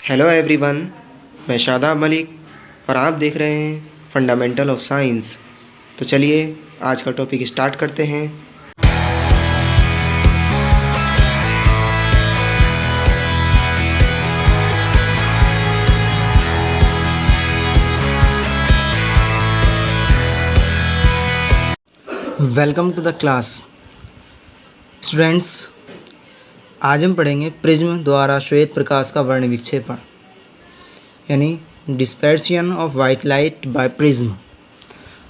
Hello everyone, मैं शादाब मलिक और आप देख रहे हैं फंडामेंटल ऑफ साइंस। तो चलिए आज का टॉपिक स्टार्ट करते हैं। Welcome to the class students. आज हम पढ़ेंगे प्रिज्म द्वारा श्वेत प्रकाश का वर्ण विक्षेपण यानी dispersion of white light by prism.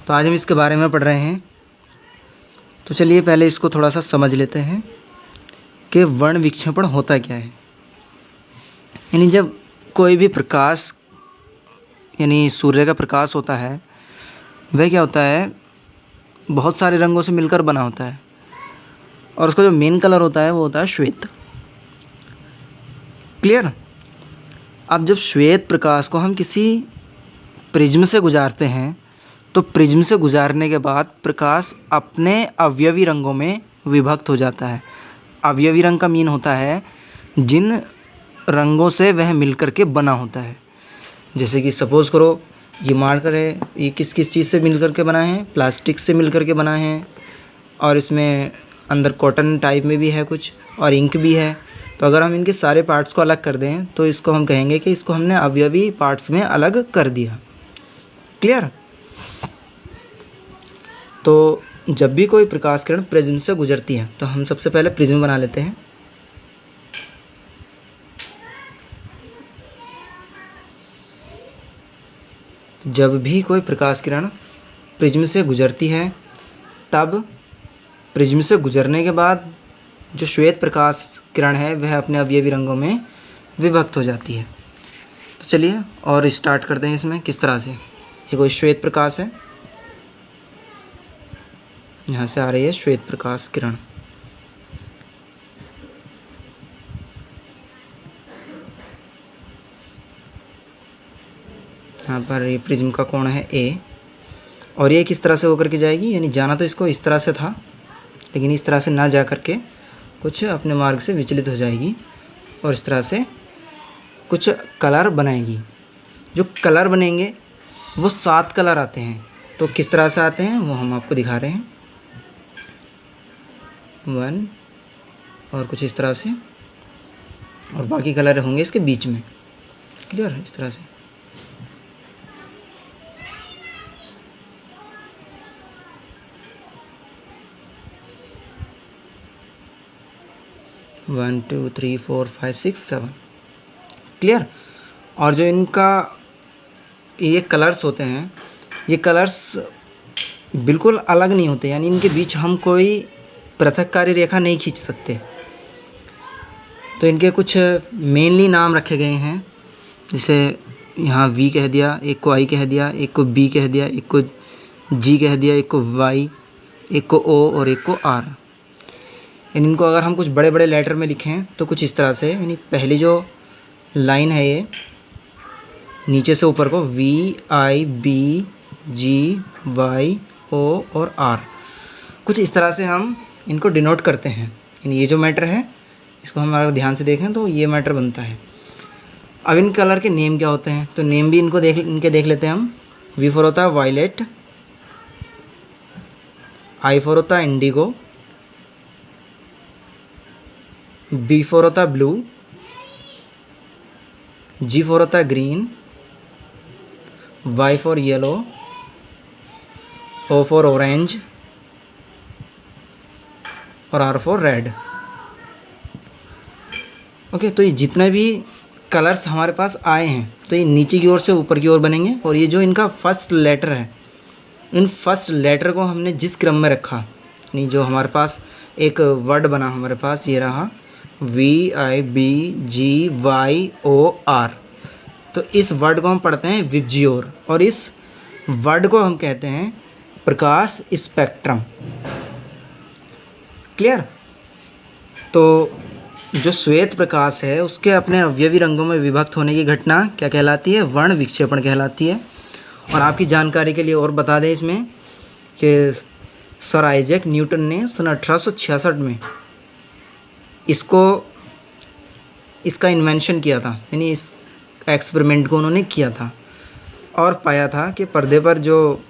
तो आज हम इसके बारे में पढ़ रहे हैं। तो चलिए पहले इसको थोड़ा सा समझ लेते हैं कि वर्ण विक्षेपण होता क्या है। यानी जब कोई भी प्रकाश यानी सूर्य का प्रकाश होता है वह क्या होता है, बहुत सारे रंगों से मिलकर बना होता है और उसका जो मेन कलर होता है वो होता है श्वेत। क्लियर। अब जब श्वेत प्रकाश को हम किसी प्रिज्म से गुजारते हैं तो प्रिज्म से गुजारने के बाद प्रकाश अपने अवयवी रंगों में विभक्त हो जाता है। अवयवी रंग का मीन होता है जिन रंगों से वह मिलकर के बना होता है। जैसे कि सपोज़ करो ये मार्कर है, ये किस किस चीज़ से मिलकर के बना है, प्लास्टिक से मिलकर के बना है और इसमें अंदर कॉटन टाइप में भी है कुछ और इंक भी है। तो अगर हम इनके सारे पार्ट्स को अलग कर दें तो इसको हम कहेंगे कि इसको हमने अवयवी पार्ट्स में अलग कर दिया। क्लियर। तो जब भी कोई प्रकाश किरण प्रिज्म से गुजरती है तो हम सबसे पहले प्रिज्म बना लेते हैं। जब भी कोई प्रकाश किरण प्रिज्म से गुजरती है तब प्रिज्म से गुजरने के बाद जो श्वेत प्रकाश किरण है वह अपने अवयवी रंगों में विभक्त हो जाती है। तो चलिए और स्टार्ट करते हैं इसमें किस तरह से। ये कोई श्वेत प्रकाश है, यहाँ से आ रही है श्वेत प्रकाश किरण। यहाँ पर ये प्रिज्म का कोण है A और ये किस तरह से होकर के जाएगी, यानी जाना तो इसको इस तरह से था लेकिन इस तरह से ना जा करके कुछ अपने मार्ग से विचलित हो जाएगी और इस तरह से कुछ कलर बनाएगी। जो कलर बनेंगे वो 7 कलर आते हैं। तो किस तरह से आते हैं वो हम आपको दिखा रहे हैं। 1 और कुछ इस तरह से और बाकी कलर होंगे इसके बीच में। क्लियर। इस तरह से 1 2 3 4 5 6 7। क्लियर। और जो इनका ये कलर्स होते हैं ये कलर्स बिल्कुल अलग नहीं होते, यानी इनके बीच हम कोई पृथककारी रेखा नहीं खींच सकते। तो इनके कुछ मेनली नाम रखे गए हैं, जैसे यहाँ V कह दिया, एक को I कह दिया, एक को B कह दिया, एक को G कह दिया, एक को Y, एक को O और एक को R। यानी इनको अगर हम कुछ बड़े बड़े लेटर में लिखें तो कुछ इस तरह से, यानी पहली जो लाइन है ये नीचे से ऊपर को V I B G Y O और R, कुछ इस तरह से हम इनको डिनोट करते हैं। यानी ये जो मैटर है इसको हम अगर ध्यान से देखें तो ये मैटर बनता है। अब इन कलर के नेम क्या होते हैं तो नेम भी इनके देख लेते हैं हम। V फॉर होता है वायलेट, I फॉर होता है इंडिगो, B फॉर होता है ब्लू, G फॉर होता है green, Y for yellow, O for orange और R फॉर रेड। ओके। तो ये जितने भी कलर्स हमारे पास आए हैं तो ये नीचे की ओर से ऊपर की ओर बनेंगे और ये जो इनका फर्स्ट लेटर है, इन फर्स्ट लेटर को हमने जिस क्रम में रखा, यानी जो हमारे पास एक वर्ड बना हमारे पास ये रहा V I B G Y O R। तो इस वर्ड को हम पढ़ते हैं विब्जियोर और इस वर्ड को हम कहते हैं प्रकाश स्पेक्ट्रम। क्लियर। तो जो श्वेत प्रकाश है उसके अपने अवयवी रंगों में विभक्त होने की घटना क्या कहलाती है, वर्ण विक्षेपण कहलाती है। और आपकी जानकारी के लिए और बता दें इसमें कि सर आइजैक न्यूटन ने सन 1866 में इसका इन्वेंशन किया था, यानी एक्सपेरिमेंट को उन्होंने किया था और पाया था कि पर्दे पर जो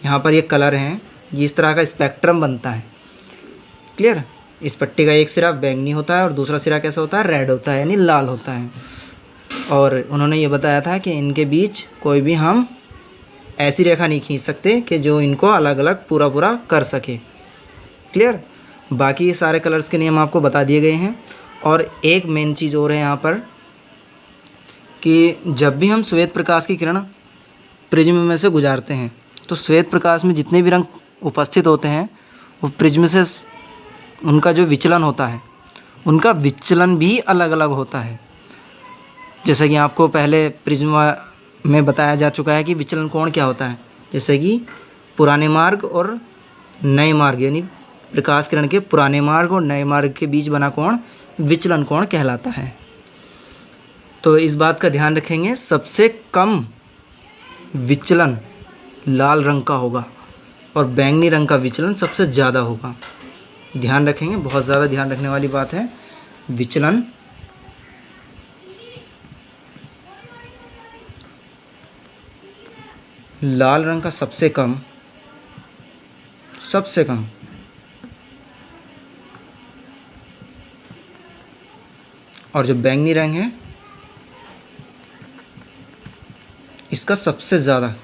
यहाँ पर ये कलर हैं, ये इस तरह का स्पेक्ट्रम बनता है। क्लियर? इस पट्टी का एक सिरा बैंगनी होता है और दूसरा सिरा कैसा होता है, रेड होता है, यानी लाल होता है। और उन्होंने ये बताया था कि इनके बीच कोई भी हम ऐसी रेखा नहीं खींच सकते कि जो इनको अलग अलग पूरा पूरा कर सके। क्लियर? बाकी सारे कलर्स के नियम आपको बता दिए गए हैं। और एक मेन चीज़ और है यहाँ पर कि जब भी हम श्वेत प्रकाश की किरण प्रिज्म में से गुजारते हैं तो श्वेत प्रकाश में जितने भी रंग उपस्थित होते हैं वो प्रिज्म से उनका जो विचलन होता है, उनका विचलन भी अलग अलग होता है। जैसे कि आपको पहले प्रिज्म में बताया जा चुका है कि विचलन कोण क्या होता है। जैसे कि पुराने मार्ग और नए मार्ग, यानी प्रकाश किरण के पुराने मार्ग और नए मार्ग के बीच बना कोण विचलन कोण कहलाता है। तो इस बात का ध्यान रखेंगे, सबसे कम विचलन लाल रंग का होगा और बैंगनी रंग का विचलन सबसे ज़्यादा होगा। ध्यान रखेंगे, बहुत ज़्यादा ध्यान रखने वाली बात है। विचलन लाल रंग का सबसे कम और जो बैंगनी रंग है इसका सबसे ज़्यादा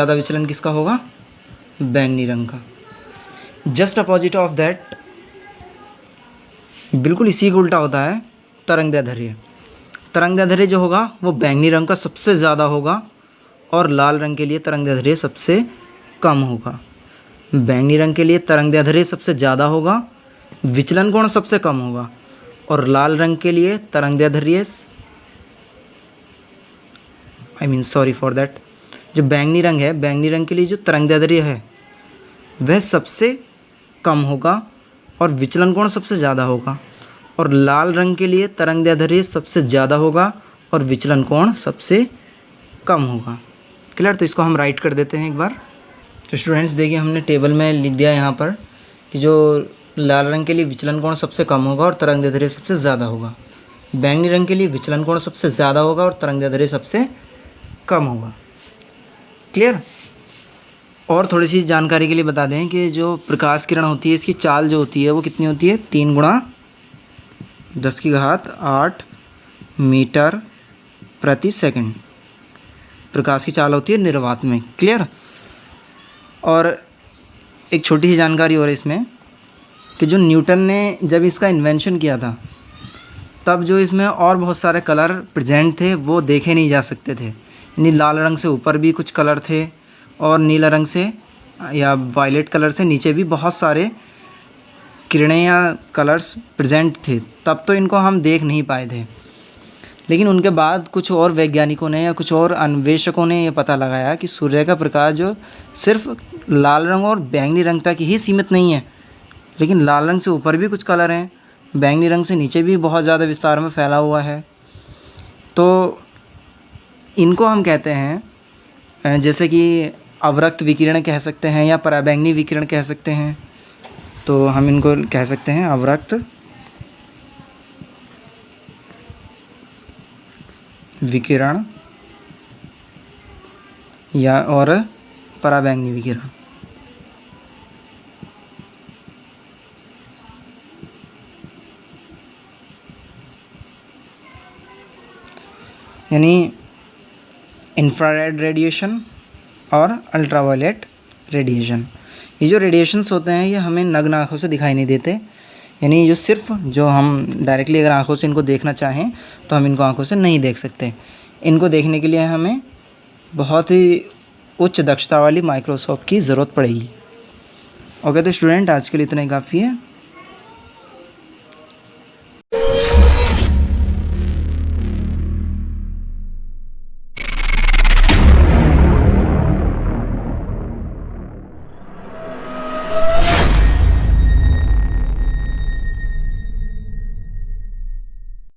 विचलन किसका होगा, बैंगनी रंग का। जस्ट अपोजिट ऑफ दैट, बिल्कुल इसी का उल्टा होता है तरंगदैर्ध्य। तरंगदैर्ध्य जो होगा वो बैंगनी रंग का सबसे ज़्यादा होगा और लाल रंग के लिए तरंगदैर्ध्य सबसे कम होगा। बैंगनी रंग के लिए तरंगदैर्ध्य सबसे ज़्यादा होगा, विचलन कोण सबसे कम होगा, और लाल रंग के लिए तरंगदैर्ध्य जो बैंगनी रंग है, बैंगनी रंग के लिए जो तरंगदैर्ध्य है वह सबसे कम होगा और विचलन कोण सबसे ज़्यादा होगा, और लाल रंग के लिए तरंगदैर्ध्य सबसे ज़्यादा होगा और विचलन कोण सबसे कम होगा। क्लियर? तो इसको हम राइट कर देते हैं एक बार। तो स्टूडेंट्स देखिए, हमने टेबल में लिख दिया यहाँ पर कि जो लाल रंग के लिए विचलन कोण सबसे कम होगा और तरंगदैर्ध्य सबसे ज़्यादा होगा, बैंगनी रंग के लिए विचलन कोण सबसे ज़्यादा होगा और तरंगदैर्ध्य सबसे कम होगा। क्लियर? और थोड़ी सी जानकारी के लिए बता दें कि जो प्रकाश किरण होती है इसकी चाल जो होती है वो कितनी होती है, 3 × 10⁸ मीटर प्रति सेकंड प्रकाश की चाल होती है निर्वात में। क्लियर? और एक छोटी सी जानकारी और इसमें कि जो न्यूटन ने जब इसका इन्वेंशन किया था तब जो इसमें और बहुत सारे कलर प्रेजेंट थे वो देखे नहीं जा सकते थे। यानी लाल रंग से ऊपर भी कुछ कलर थे और नीला रंग से या वायलेट कलर से नीचे भी बहुत सारे किरणें या कलर्स प्रेजेंट थे, तब तो इनको हम देख नहीं पाए थे। लेकिन उनके बाद कुछ और वैज्ञानिकों ने या कुछ और अन्वेषकों ने ये पता लगाया कि सूर्य का प्रकाश जो सिर्फ लाल रंग और बैंगनी रंग तक ही सीमित नहीं है, लेकिन लाल रंग से ऊपर भी कुछ कलर हैं, बैंगनी रंग से नीचे भी बहुत ज़्यादा विस्तार में फैला हुआ है। तो इनको हम कहते हैं, जैसे कि अवरक्त विकिरण कह सकते हैं या पराबैंगनी विकिरण कह सकते हैं। तो हम इनको कह सकते हैं अवरक्त विकिरण या और पराबैंगनी विकिरण। यानी इंफ्रारेड रेडिएशन और अल्ट्रावायलेट रेडिएशन। ये जो रेडिएशंस होते हैं ये हमें नग्न आँखों से दिखाई नहीं देते, यानी जो सिर्फ जो हम डायरेक्टली अगर आँखों से इनको देखना चाहें तो हम इनको आँखों से नहीं देख सकते। इनको देखने के लिए हमें बहुत ही उच्च दक्षता वाली माइक्रोस्कोप की ज़रूरत पड़ेगी। ओके, तो स्टूडेंट आज के लिए इतना ही काफ़ी है।